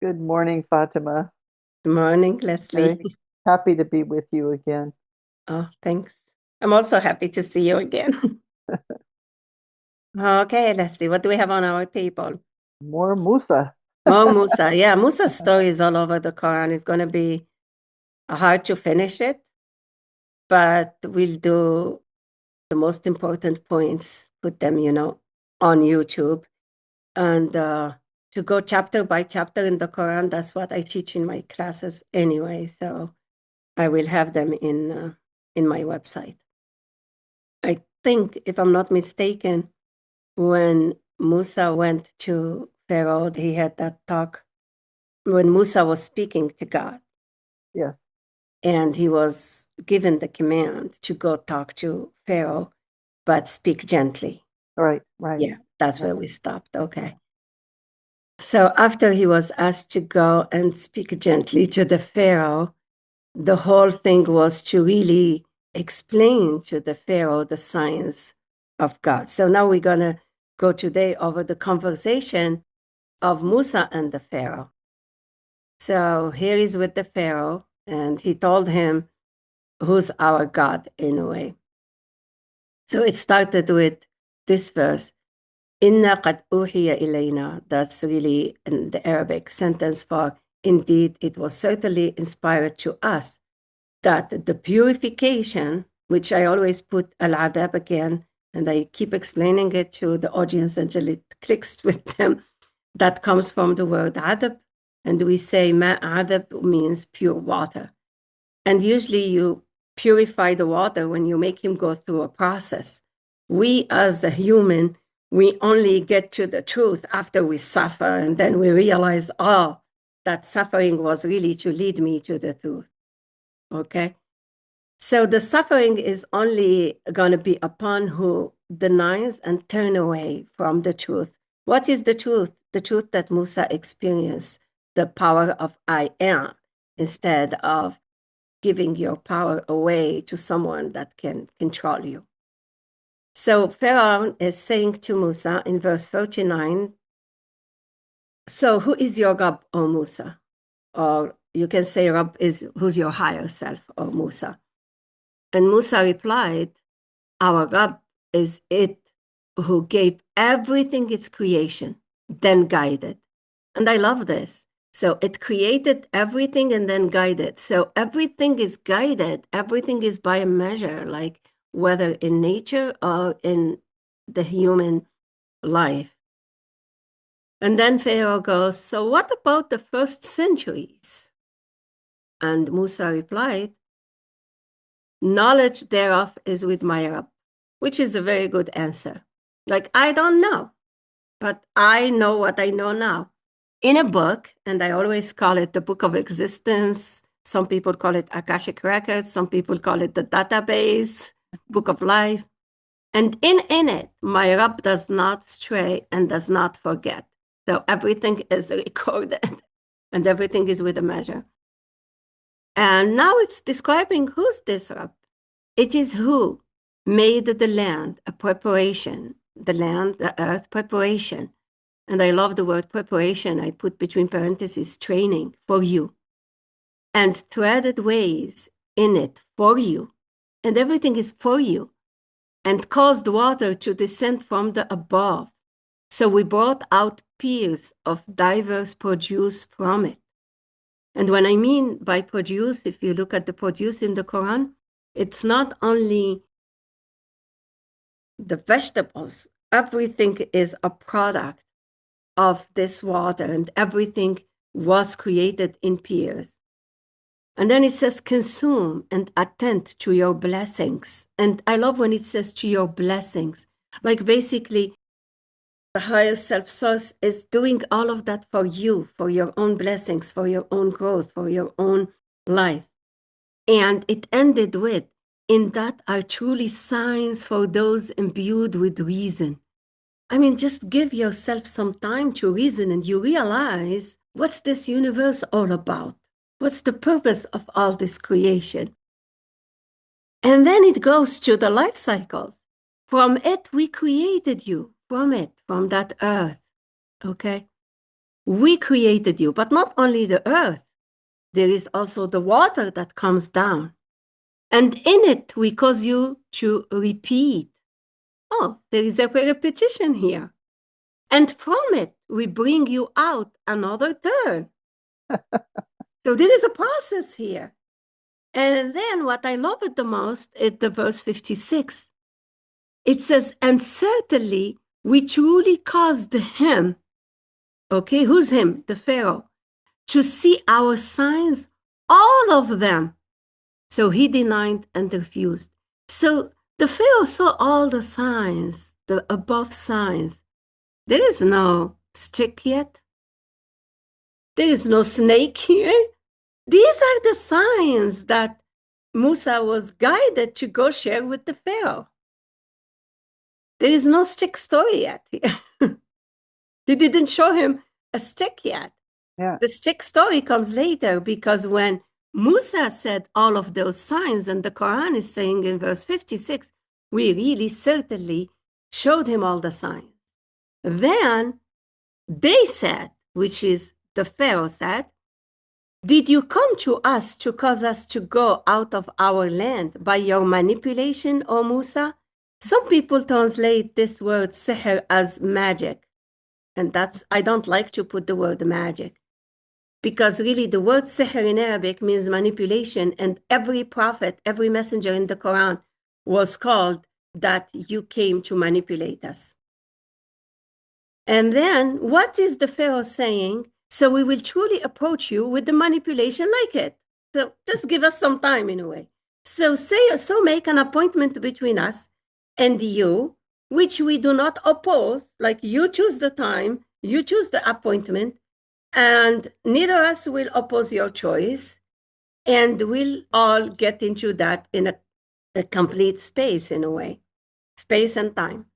Good morning, Fatima. Good morning, Leslie. Very happy to be with you again. Oh, thanks. I'm also happy to see you again. Okay, Leslie, what do we have on our table? More Musa. More Musa. Yeah, Musa's story is all over the Quran. It's going to be hard to finish it, but we'll do the most important points, put them, on YouTube. And to go chapter by chapter in the Quran, that's what I teach in my classes anyway. So I will have them in my website. I think, if I'm not mistaken, when Musa went to Pharaoh, he had that talk when Musa was speaking to God, Yes. and he was given the command to go talk to Pharaoh, but speak gently. Right, right. Yeah, that's Yeah. where we stopped. Okay. So after he was asked to go and speak gently to the Pharaoh, the whole thing was to really explain to the Pharaoh the signs of God. So now we're going to go today over the conversation of Musa and the Pharaoh. So here he's with the Pharaoh, and he told him, who's our God in a way. So it started with this verse, Inna qad uhiya ilayna. That's really in the Arabic sentence for, indeed, it was certainly inspired to us that the purification, which I always put al-adab again, and I keep explaining it to the audience until it clicks with them, that comes from the word adab, and we say ma adab means pure water. And usually you purify the water when you make him go through a process. We as a human, we only get to the truth after we suffer, and then we realize, oh, that suffering was really to lead me to the truth. Okay? So the suffering is only going to be upon who denies and turn away from the truth. What is the truth? The truth that Musa experienced, the power of I am, instead of giving your power away to someone that can control you. So Pharaoh is saying to Musa in verse 39, so who is your Rab, O Musa? Or you can say Rab is who's your higher self, O Musa. And Musa replied, our Rab is it who gave everything its creation, then guided. And I love this. So it created everything and then guided. So everything is guided, everything is by a measure, like whether in nature or in the human life. And then Pharaoh goes, so what about the first centuries? And Musa replied, knowledge thereof is with my Rab, which is a very good answer. Like, I don't know, but I know what I know now. In a book, and I always call it the book of existence. Some people call it Akashic Records. Some people call it the database, book of life. And in it, my Rab does not stray and does not forget. So everything is recorded and everything is with a measure. And now it's describing who's this Rab. It is who made the land a preparation, the land, the earth preparation. And I love the word preparation. I put between parentheses training for you, and threaded ways in it for you. And everything is for you, and caused water to descend from the above. So we brought out peers of diverse produce from it. And when I mean by produce, if you look at the produce in the Quran, it's not only the vegetables, everything is a product of this water, and everything was created in pairs. And then it says, consume and attend to your blessings. And I love when it says to your blessings. Like basically, the higher self source is doing all of that for you, for your own blessings, for your own growth, for your own life. And it ended with, in that are truly signs for those imbued with reason. I mean, just give yourself some time to reason and you realize, what's this universe all about? What's the purpose of all this creation? And then it goes to the life cycles. From it, we created you. From it, from that earth. Okay? we created you, but not only the earth, there is also the water that comes down. And in it, we cause you to repeat. Oh, there is a repetition here. And from it, we bring you out another turn. So there is a process here. And then what I love it the most is the verse 56. It says, and certainly we truly caused him, okay, who's him? The Pharaoh, to see our signs, all of them. So he denied and refused. So the Pharaoh saw all the signs, the above signs. There is no stick yet. There is no snake here. These are the signs that Musa was guided to go share with the Pharaoh. There is no stick story yet. He didn't show him a stick yet. Yeah. The stick story comes later because when Musa said all of those signs, and the Quran is saying in verse 56, we really certainly showed him all the signs. Then they said, which is the Pharaoh said, did you come to us to cause us to go out of our land by your manipulation, O Musa? Some people translate this word sihr as magic. And I don't like to put the word magic. Because really the word sihr in Arabic means manipulation. And every prophet, every messenger in the Quran was called that you came to manipulate us. And then what is the Pharaoh saying? So we will truly approach you with the manipulation like it. So just give us some time in a way. So make an appointment between us and you, which we do not oppose. Like you choose the time, you choose the appointment, and neither of us will oppose your choice. And we'll all get into that in a complete space in a way, space and time.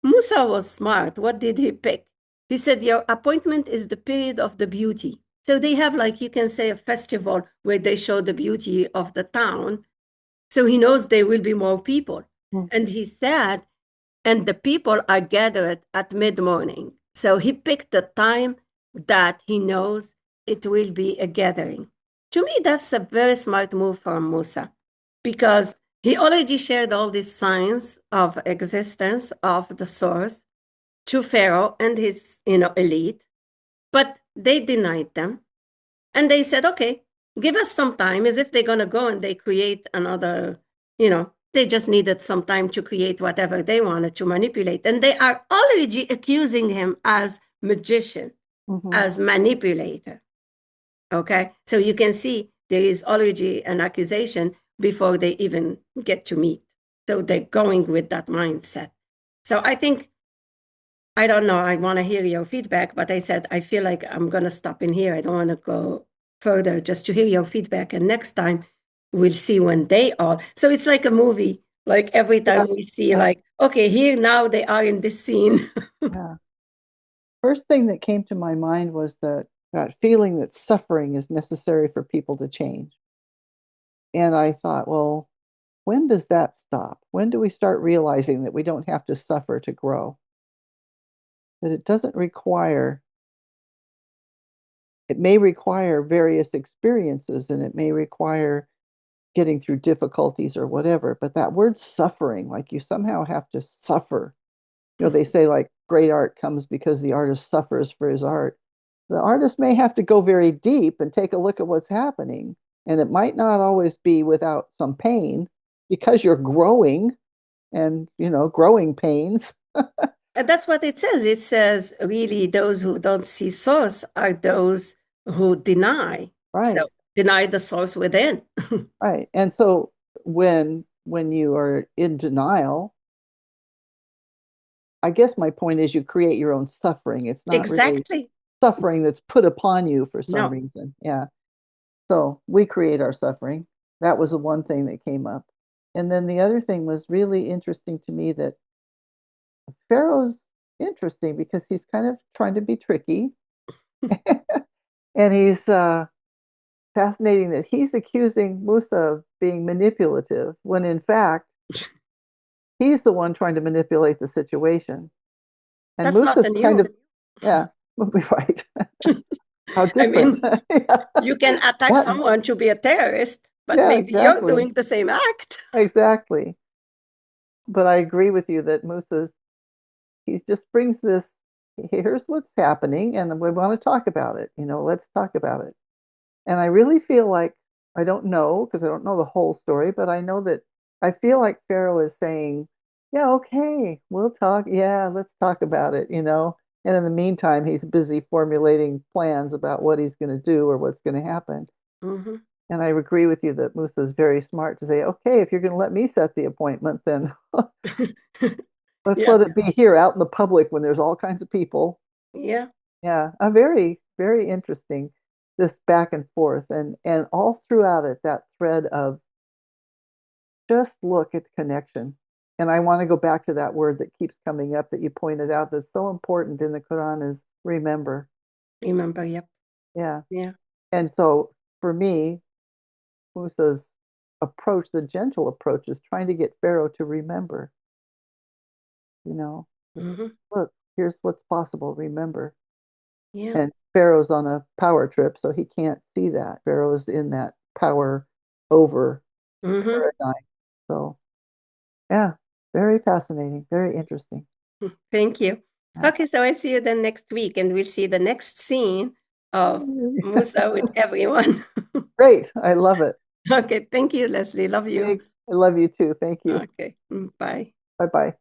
Musa was smart. What did he pick? He said, your appointment is the period of the beauty. So they have, like, you can say, a festival where they show the beauty of the town. So he knows there will be more people. Mm. And he said, and the people are gathered at mid-morning. So he picked the time that he knows it will be a gathering. To me, that's a very smart move from Musa because he already shared all these signs of existence of the source to Pharaoh and his, elite, but they denied them. And they said, okay, give us some time, as if they're going to go and they create another, they just needed some time to create whatever they wanted to manipulate. And they are already accusing him as magician, as manipulator. Okay, so you can see there is already an accusation before they even get to meet. So they're going with that mindset. So I think, I don't know, I want to hear your feedback, but I said, I feel like I'm going to stop in here. I don't want to go further just to hear your feedback. And next time we'll see when they all. So it's like a movie. Like every time we see like, okay, here now they are in this scene. Yeah. First thing that came to my mind was that feeling that suffering is necessary for people to change. And I thought, well, when does that stop? When do we start realizing that we don't have to suffer to grow? That it doesn't require, it may require various experiences and it may require getting through difficulties or whatever, but that word suffering, like you somehow have to suffer. They say like great art comes because the artist suffers for his art. The artist may have to go very deep and take a look at what's happening. And it might not always be without some pain because you're growing and, growing pains. And that's what it says. It says, really, those who don't see source are those who deny. Right. So deny the source within. Right. And so when you are in denial, I guess my point is you create your own suffering. It's not really Exactly. suffering that's put upon you for some No. reason. Yeah. So we create our suffering. That was the one thing that came up. And then the other thing was really interesting to me that Pharaoh's interesting because he's kind of trying to be tricky. And he's fascinating that he's accusing Musa of being manipulative when in fact he's the one trying to manipulate the situation. And That's not Musa's kind new. of, yeah, Right. How I different. mean, Yeah. you can attack Yeah, someone to be a terrorist, but yeah, maybe you're exactly. doing the same act. Exactly. But I agree with you that Musa's, he just brings this, here's what's happening, and we want to talk about it. Let's talk about it. And I really feel like, I don't know, because I don't know the whole story, but I know that I feel like Pharaoh is saying, yeah, okay, we'll talk. Yeah, let's talk about it. And in the meantime, he's busy formulating plans about what he's going to do or what's going to happen. Hmm. And I agree with you that Musa is very smart to say, okay, if you're going to let me set the appointment, then let's Yeah, let it be here out in the public when there's all kinds of people. yeah. Yeah, a very, very interesting, this back and forth, and all throughout it, that thread of just look at the connection. And I want to go back to that word that keeps coming up that you pointed out that's so important in the Quran is remember. Remember, yep. Yeah. Yeah. And so for me, Musa's approach, the gentle approach, is trying to get Pharaoh to remember, you know, Hmm. look, here's what's possible, remember. Yeah. And Pharaoh's on a power trip, so he can't see that. Pharaoh's in that power over Hmm. paradigm. So, yeah, very fascinating, very interesting. Thank you. Yeah. Okay, so I see you then next week, and we'll see the next scene of Musa with everyone. Great. I love it. Okay, thank you, Leslie. Love you. I love you too. Thank you. Okay, bye. Bye bye.